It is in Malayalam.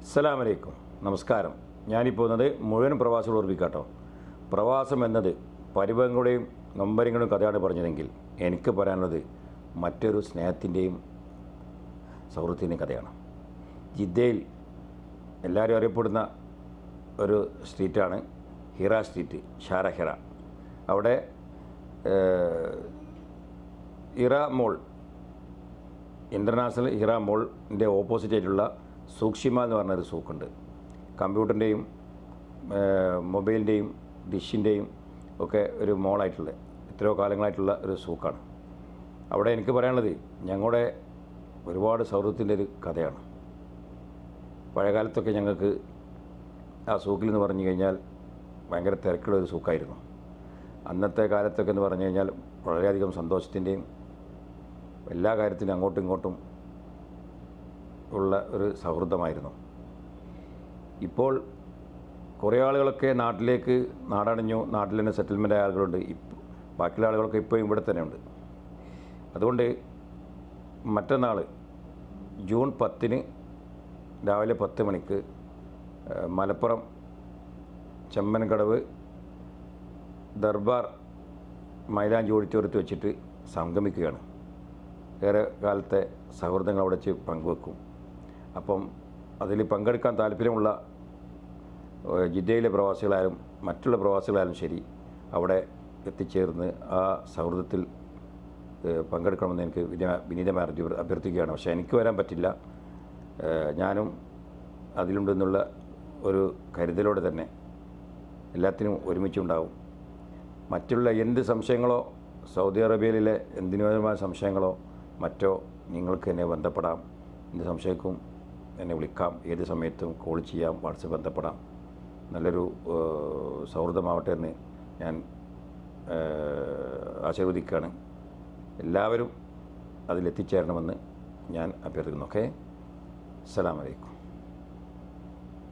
അസ്സലാമു അലൈക്കും. നമസ്കാരം. ഞാനിപ്പോൾ വന്നത് മുഴുവൻ പ്രവാസികൾ ഓർമ്മിക്കാട്ടോ. പ്രവാസം എന്നത് പരിഭവങ്ങളുടെയും നൊമ്പരങ്ങളുടെയും കഥയാണ് പറഞ്ഞതെങ്കിൽ എനിക്ക് പറയാനുള്ളത് മറ്റൊരു സ്നേഹത്തിൻ്റെയും സൗഹൃദത്തിൻ്റെയും കഥയാണ്. ജിദ്ദയിൽ എല്ലാവരും അറിയപ്പെടുന്ന ഒരു സ്ട്രീറ്റാണ് ഹിറ സ്ട്രീറ്റ്, ഹിറ. അവിടെ ഹിറ മോൾ, ഇൻ്റർനാഷണൽ ഹിറ മോളിൻ്റെ ഓപ്പോസിറ്റായിട്ടുള്ള സൂക്ഷിമ എന്ന് പറഞ്ഞൊരു സൂക്കുണ്ട്. കമ്പ്യൂട്ടറിൻ്റെയും മൊബൈലിൻ്റെയും ഡിഷിൻ്റെയും ഒക്കെ ഒരു മോളായിട്ടുള്ള എത്രയോ കാലങ്ങളായിട്ടുള്ള ഒരു സൂക്കാണ്. അവിടെ എനിക്ക് പറയാനുള്ളത് ഞങ്ങളുടെ ഒരുപാട് സൗഹൃദത്തിൻ്റെ ഒരു കഥയാണ്. പഴയകാലത്തൊക്കെ ഞങ്ങൾക്ക് ആ സൂക്കിൽ എന്ന് പറഞ്ഞു കഴിഞ്ഞാൽ ഭയങ്കര തിരക്കുള്ള ഒരു സൂക്കായിരുന്നു. അന്നത്തെ കാലത്തൊക്കെ എന്ന് പറഞ്ഞു കഴിഞ്ഞാൽ വളരെയധികം സന്തോഷത്തിൻ്റെയും എല്ലാ കാര്യത്തിലും അങ്ങോട്ടും ഇങ്ങോട്ടും ഉള്ള ഒരു സൗഹൃദമായിരുന്നു. ഇപ്പോൾ കുറേ ആളുകളൊക്കെ നാടണിഞ്ഞു, നാട്ടിൽ തന്നെ സെറ്റിൽമെൻ്റ് ആയ ആളുകളുണ്ട്. ബാക്കിയുള്ള ആളുകളൊക്കെ ഇപ്പോഴും ഇവിടെ തന്നെ ഉണ്ട്. അതുകൊണ്ട് മറ്റന്നാൾ ജൂൺ 10 രാവിലെ 10 മണിക്ക് മലപ്പുറം ചെമ്മൻകടവ് ദർബാർ മൈലാഞ്ചി ഓഡിറ്റോറിയത്തിൽ വെച്ചിട്ട് സംഗമിക്കുകയാണ്. ഏറെ കാലത്തെ സൗഹൃദങ്ങൾ അവിടെ വെച്ച് പങ്കുവെക്കും. അപ്പം അതിൽ പങ്കെടുക്കാൻ താല്പര്യമുള്ള ജിദ്ദയിലെ പ്രവാസികളായാലും മറ്റുള്ള പ്രവാസികളായാലും ശരി, അവിടെ എത്തിച്ചേർന്ന് ആ സൗഹൃദത്തിൽ പങ്കെടുക്കണമെന്ന് എനിക്ക് വിനീതമായി അഭ്യർത്ഥിക്കുകയാണ്. പക്ഷേ എനിക്ക് വരാൻ പറ്റില്ല. ഞാനും അതിലുണ്ടെന്നുള്ള ഒരു കരുതലോടെ തന്നെ എല്ലാത്തിനും ഒരുമിച്ചുണ്ടാവും. മറ്റുള്ള എന്ത് സംശയങ്ങളോ, സൗദി അറേബ്യയിലെ എന്തിനുമായ സംശയങ്ങളോ മറ്റോ നിങ്ങൾക്ക് എന്നെ ബന്ധപ്പെടാം. എന്ത് സംശയക്കും എന്നെ വിളിക്കാം. ഏത് സമയത്തും കോൾ ചെയ്യാം, വാട്സപ്പ് ബന്ധപ്പെടാം. നല്ലൊരു സൗഹൃദമാവട്ടെ എന്ന് ഞാൻ ആശീർവദിക്കുകയാണ്. എല്ലാവരും അതിലെത്തിച്ചേരണമെന്ന് ഞാൻ അഭ്യർത്ഥിക്കുന്നു. ഓക്കെ, അസ്സലാമു അലൈക്കും.